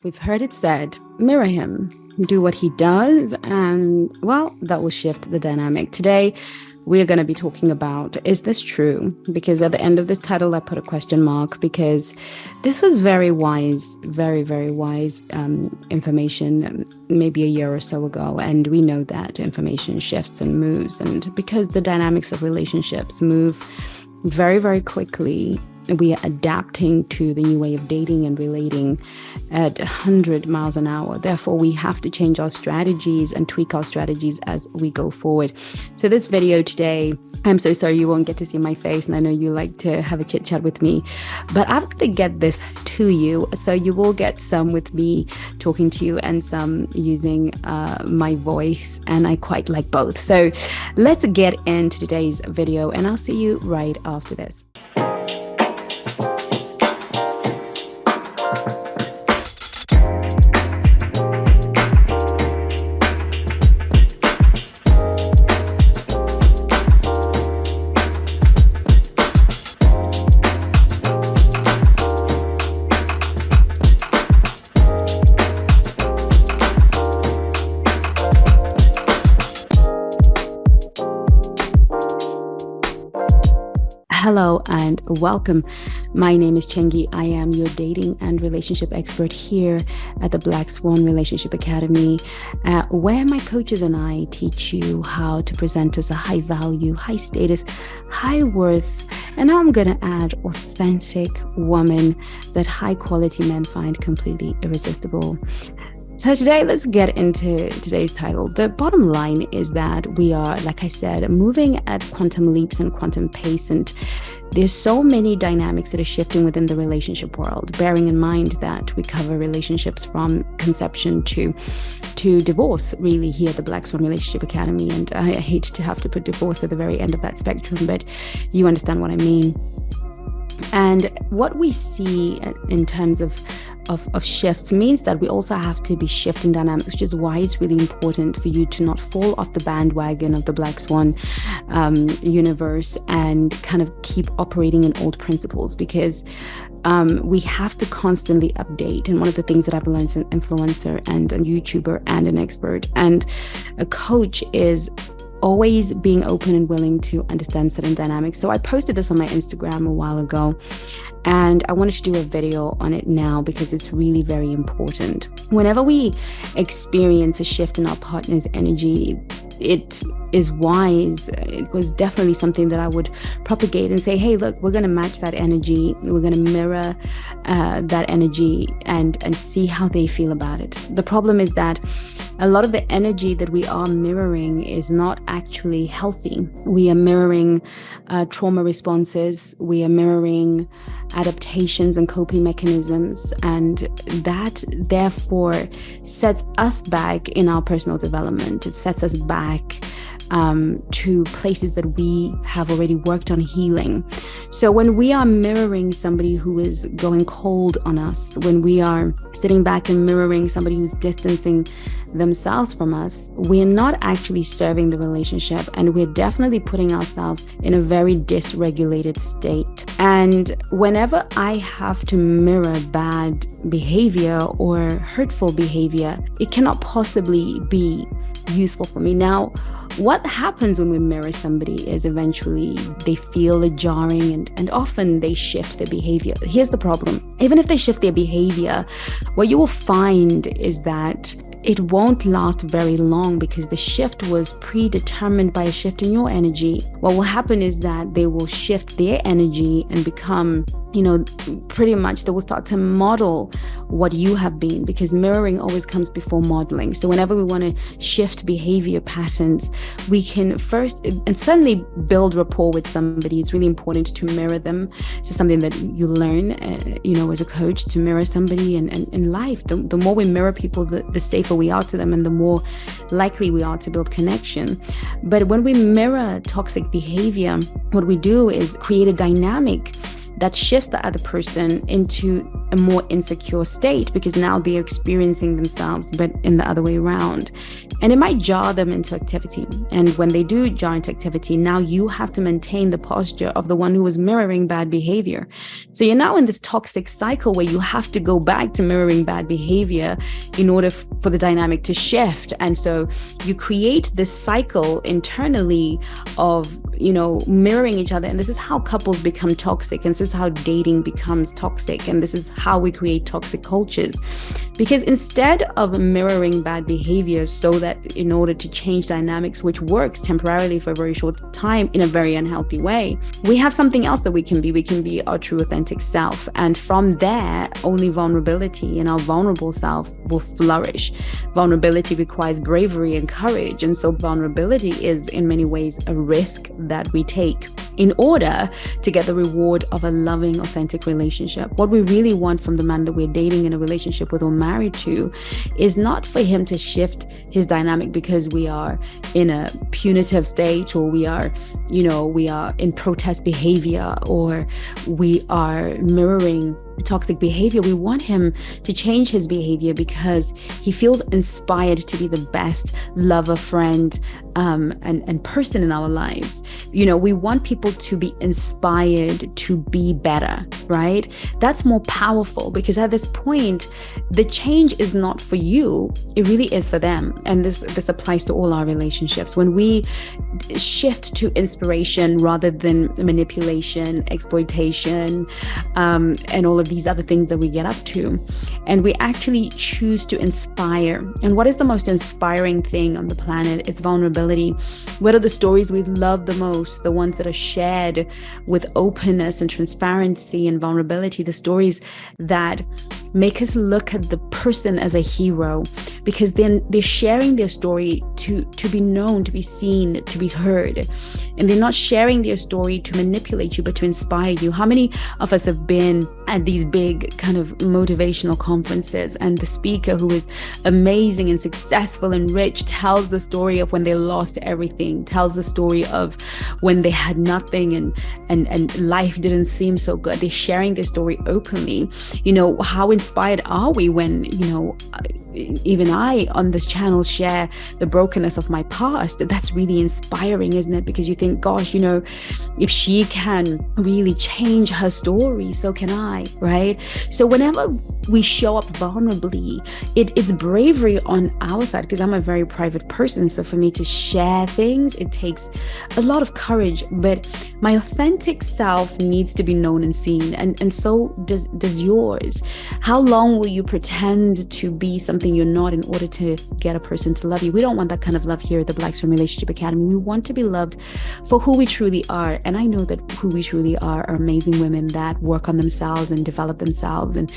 We've heard it said, mirror him, do what he does, and well, that will shift the dynamic. Today, we're going to be talking about, is this true? Because at the end of this title, I put a question mark because this was very wise, very, very wise information maybe a year or so ago. And we know that information shifts and moves. And because the dynamics of relationships move very, very quickly, we are adapting to the new way of dating and relating at 100 miles an hour. Therefore, we have to change our strategies and tweak our strategies as we go forward. So this video today, I'm so sorry you won't get to see my face, and I know you like to have a chit chat with me, but I've got to get this to you. So you will get some with me talking to you and some using my voice, and I quite like both. So let's get into today's video, and I'll see you right after this. Hello and welcome. My name is Chengi. I am your dating and relationship expert here at the Black Swan Relationship Academy, where my coaches and I teach you how to present as a high value, high status, high worth, and now I'm going to add authentic woman that high quality men find completely irresistible. So today, let's get into today's title. The bottom line is that we are, like I said, moving at quantum leaps and quantum pace, and there's so many dynamics that are shifting within the relationship world, bearing in mind that we cover relationships from conception to divorce, really, here at the Black Swan Relationship Academy. And I hate to have to put divorce at the very end of that spectrum, but you understand what I mean. And what we see in terms of shifts means that we also have to be shifting dynamics, which is why it's really important for you to not fall off the bandwagon of the Black Swan universe and kind of keep operating in old principles, because we have to constantly update. And one of the things that I've learned as an influencer and a YouTuber and an expert and a coach is always being open and willing to understand certain dynamics. So I posted this on my Instagram a while ago, and I wanted to do a video on it now because it's really very important. Whenever we experience a shift in our partner's energy, it is wise. It was definitely something that I would propagate and say, hey, look, we're going to match that energy. We're going to mirror that energy and see how they feel about it. The problem is that a lot of the energy that we are mirroring is not actually healthy. We are mirroring trauma responses. We are mirroring adaptations and coping mechanisms. And that, therefore, sets us back in our personal development. It sets us back to places that we have already worked on healing. So when we are mirroring somebody who is going cold on us, when we are sitting back and mirroring somebody who's distancing themselves from us, we're not actually serving the relationship, and we're definitely putting ourselves in a very dysregulated state. And whenever I have to mirror bad behavior or hurtful behavior, it cannot possibly be useful for me. Now, what happens when we mirror somebody is eventually they feel a jarring and often they shift their behavior. Here's the problem. Even if they shift their behavior, what you will find is that it won't last very long because the shift was predetermined by a shift in your energy. What will happen is that they will shift their energy and become, pretty much they will start to model what you have been, because mirroring always comes before modeling. So whenever we want to shift behavior patterns, we can first and suddenly build rapport with somebody. It's really important to mirror them. This is something that you learn, as a coach, to mirror somebody. And in life, the more we mirror people, the safer we are to them and the more likely we are to build connection. But when we mirror toxic behavior, what we do is create a dynamic that shifts the other person into a more insecure state, because now they're experiencing themselves, but in the other way around. And it might jar them into activity. And when they do jar into activity, now you have to maintain the posture of the one who was mirroring bad behavior. So you're now in this toxic cycle where you have to go back to mirroring bad behavior in order for the dynamic to shift. And so you create this cycle internally of, mirroring each other. And this is how couples become toxic. And this is how dating becomes toxic. And this is how we create toxic cultures. Because instead of mirroring bad behavior so that in order to change dynamics, which works temporarily for a very short time in a very unhealthy way, we have something else that we can be. We can be our true authentic self. And from there, only vulnerability and our vulnerable self will flourish. Vulnerability requires bravery and courage. And so vulnerability is in many ways a risk that we take in order to get the reward of a loving, authentic relationship. What we really want from the man that we're dating in a relationship with or married to is not for him to shift his dynamic because we are in a punitive state, or we are in protest behavior, or we are mirroring toxic behavior. We want him to change his behavior because he feels inspired to be the best lover, friend, and person in our lives. We want people to be inspired to be better, right? That's more powerful, because at this point, the change is not for you. It really is for them. And this applies to all our relationships. When we shift to inspiration rather than manipulation, exploitation, and all of these other things that we get up to, and we actually choose to inspire. And what is the most inspiring thing on the planet? It's vulnerability. What are the stories we love the most? The ones that are shared with openness and transparency and vulnerability, the stories that make us look at the person as a hero, because then they're sharing their story to be known, to be seen, to be heard. And they're not sharing their story to manipulate you, but to inspire you. How many of us have been at these big kind of motivational conferences, and the speaker, who is amazing and successful and rich, tells the story of when they lost everything, tells the story of when they had nothing and life didn't seem so good. They're sharing their story openly. How inspired are we when, even I on this channel share the brokenness of my past? That's really inspiring, isn't it? Because you think, gosh, if she can really change her story, so can I, right? So whenever we show up vulnerably, it's bravery on our side, because I'm a very private person. So for me to share things, it takes a lot of courage, but my authentic self needs to be known and seen. And so does yours. How long will you pretend to be something you're not in order to get a person to love you? We don't want that kind of love here at the Black Swan Relationship Academy. We want to be loved for who we truly are. And I know that who we truly are amazing women that work on themselves and develop themselves and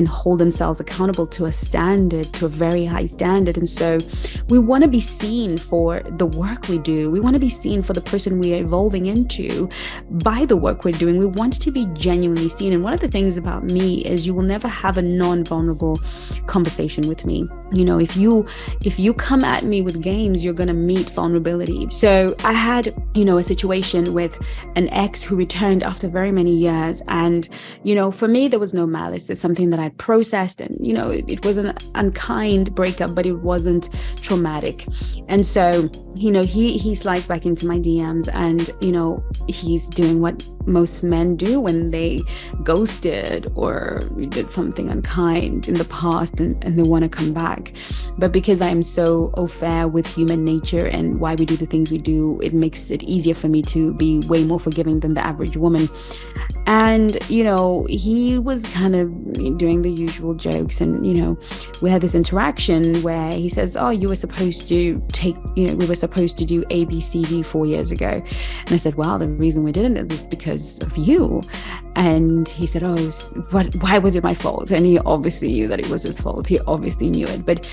hold themselves accountable to a standard, to a very high standard. And so we want to be seen for the work we do. We want to be seen for the person we are evolving into by the work we're doing. We want to be genuinely seen. And one of the things about me is you will never have a non-vulnerable conversation with me. If you come at me with games, you're going to meet vulnerability. So I had, a situation with an ex who returned after very many years. And, for me, there was no malice. It's something that I'd processed, and, it was an unkind breakup, but it wasn't traumatic. And so, he slides back into my DMs, and, he's doing what most men do when they ghosted or did something unkind in the past and they want to come back. But because I am so au fait with human nature and why we do the things we do, it makes it easier for me to be way more forgiving than the average woman. And, he was kind of doing the usual jokes. And, we had this interaction where he says, oh, we were supposed to do A, B, C, D 4 years ago. And I said, well, the reason we didn't is because of you. And he said, oh, why was it my fault? And he obviously knew that it was his fault. He obviously knew it. But,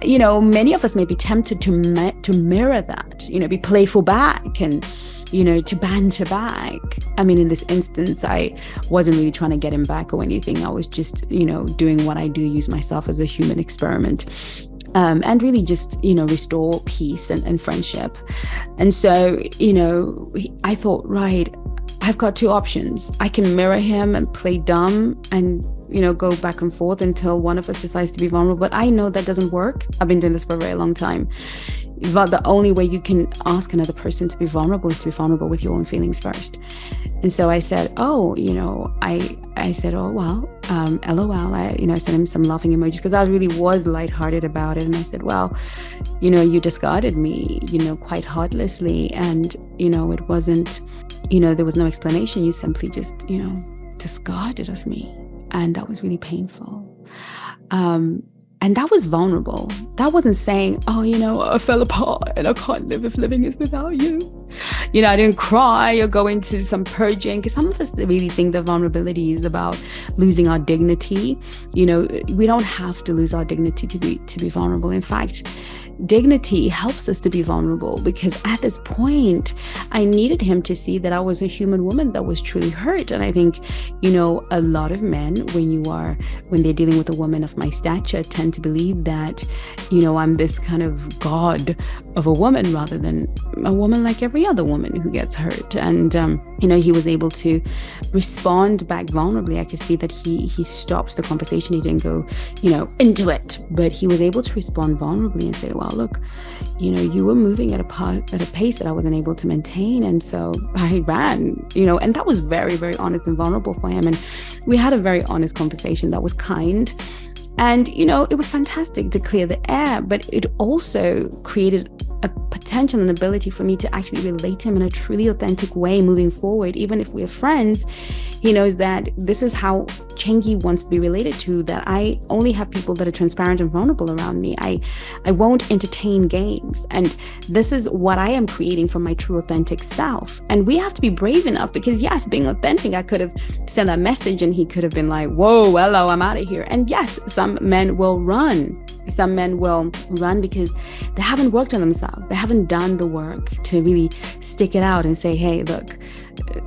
many of us may be tempted to mirror that, be playful back and, to banter back. I mean, in this instance, I wasn't really trying to get him back or anything. I was just, doing what I do, use myself as a human experiment. And really just, restore peace and friendship. And so, I thought, right, I've got two options. I can mirror him and play dumb and go back and forth until one of us decides to be vulnerable. But I know that doesn't work. I've been doing this for a very long time. But the only way you can ask another person to be vulnerable is to be vulnerable with your own feelings first. And so I said, I said, oh, well, LOL. I sent him some laughing emojis because I really was lighthearted about it. And I said, well, you discarded me, quite heartlessly. And, it wasn't, there was no explanation. You simply just, discarded of me. And that was really painful. And that was vulnerable. That wasn't saying, I fell apart and I can't live if living is without you. I didn't cry or go into some purging, because some of us really think that vulnerability is about losing our dignity. We don't have to lose our dignity to be vulnerable. In fact, dignity helps us to be vulnerable, because at this point, I needed him to see that I was a human woman that was truly hurt. And I think, a lot of men, when they're dealing with a woman of my stature, tend to believe that, I'm this kind of god of a woman rather than a woman like every other woman who gets hurt. And, he was able to respond back vulnerably. I could see that he stopped the conversation. He didn't go, into it, but he was able to respond vulnerably and say, well, look, you were moving at a pace that I wasn't able to maintain. And so I ran, and that was very, very honest and vulnerable for him. And we had a very honest conversation that was kind. And, it was fantastic to clear the air, but it also created a potential and ability for me to actually relate to him in a truly authentic way moving forward. Even if we're friends, he knows that this is how Chengi wants to be related to, that I only have people that are transparent and vulnerable around me. I won't entertain games. And this is what I am creating from my true authentic self. And we have to be brave enough, because yes, being authentic, I could have sent that message and he could have been like, whoa, hello, I'm out of here. And yes, some men will run. Some men will run because they haven't worked on themselves. They haven't done the work to really stick it out and say, hey, look,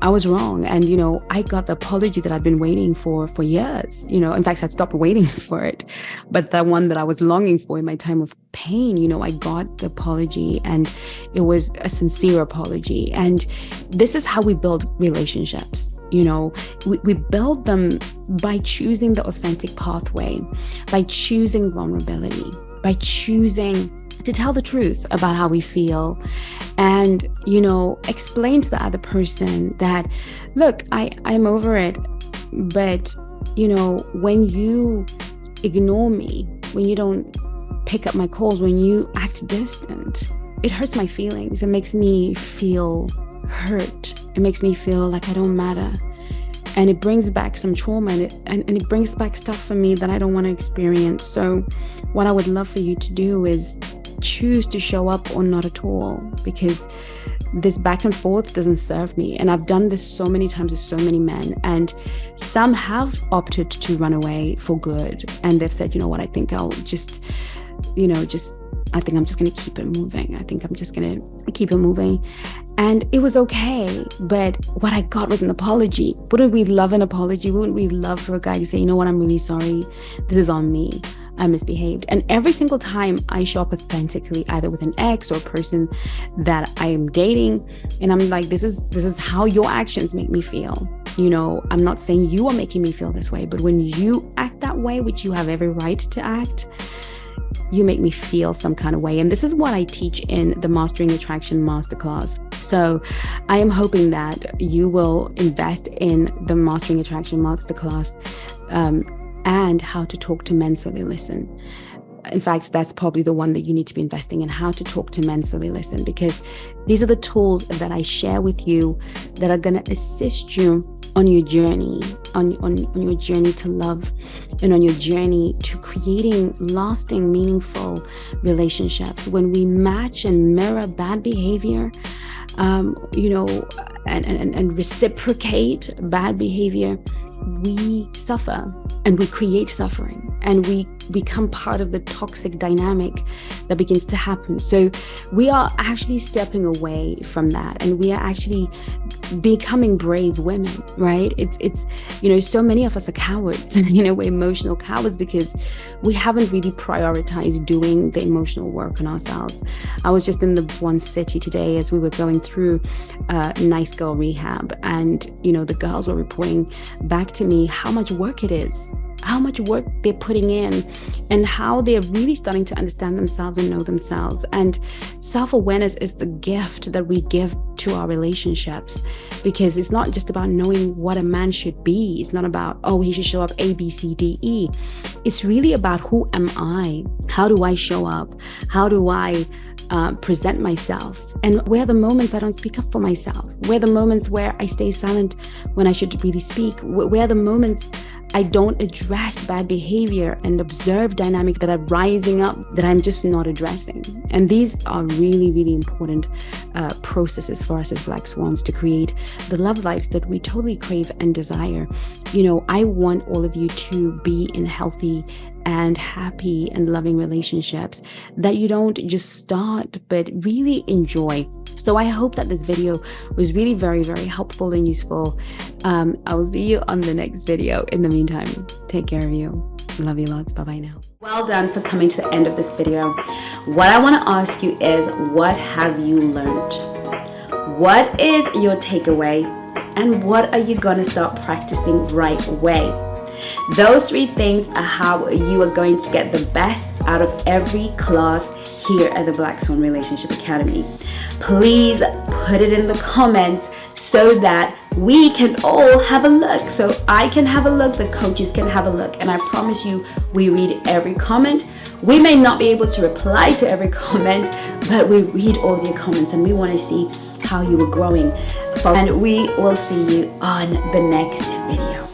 I was wrong. And, I got the apology that I'd been waiting for years. In fact, I'd stopped waiting for it. But the one that I was longing for in my time of pain, I got the apology, and it was a sincere apology. And this is how we build relationships. We build them by choosing the authentic pathway, by choosing vulnerability, by choosing to tell the truth about how we feel, and, explain to the other person that, look, I'm over it. But, when you ignore me, when you don't pick up my calls, when you act distant, it hurts my feelings. It makes me feel hurt. It makes me feel like I don't matter. And it brings back some trauma, and it brings back stuff for me that I don't want to experience. So what I would love for you to do is choose to show up or not at all, because this back and forth doesn't serve me. And I've done this so many times with so many men, and some have opted to run away for good. And they've said, I think I'll just, I think I'm just going to keep it moving. I think I'm just going to keep it moving. And it was okay. But what I got was an apology. Wouldn't we love an apology? Wouldn't we love for a guy to say, you know what, I'm really sorry. This is on me. I misbehaved. And every single time I show up authentically, either with an ex or a person that I am dating, and I'm like, this is how your actions make me feel. I'm not saying you are making me feel this way, but when you act that way, which you have every right to act, you make me feel some kind of way. And this is what I teach in the Mastering Attraction Masterclass. So I am hoping that you will invest in the Mastering Attraction Masterclass, and how to talk to men so they listen. In fact, that's probably the one that you need to be investing in, how to talk to men so they listen, because these are the tools that I share with you that are going to assist you on your journey, on your journey to love, and on your journey to creating lasting, meaningful relationships. When we match and mirror bad behavior, and reciprocate bad behavior, we suffer and we create suffering, and we become part of the toxic dynamic that begins to happen. So we are actually stepping away from that, and we are actually becoming brave women, right? It's so many of us are cowards, we're emotional cowards because we haven't really prioritized doing the emotional work on ourselves. I was just in the SWAN city today as we were going through nice girl rehab, and the girls were reporting back to me how much work it is how much work they're putting in, and how they're really starting to understand themselves and know themselves. And self-awareness is the gift that we give to our relationships, because it's not just about knowing what a man should be. It's not about, oh, he should show up A, B, C, D, E. It's really about, who am I? How do I show up? How do I present myself? And where are the moments I don't speak up for myself? Where are the moments where I stay silent when I should really speak? Where are the moments I don't address bad behavior and observe dynamics that are rising up that I'm just not addressing? And these are really, really important processes for us as Black Swans to create the love lives that we totally crave and desire. You know, I want all of you to be in healthy and happy and loving relationships that you don't just start, but really enjoy. So I hope that this video was really very, very helpful and useful. I'll see you on the next video. In the meantime, take care of you. Love you lots. Bye-bye now. Well done for coming to the end of this video. What I want to ask you is, what have you learned? What is your takeaway? And what are you going to start practicing right away? Those 3 things are how you are going to get the best out of every class here at the Black Swan Relationship Academy. Please put it in the comments so that we can all have a look. So I can have a look, the coaches can have a look, and I promise you, we read every comment. We may not be able to reply to every comment, but we read all your comments and we want to see how you are growing. And we will see you on the next video.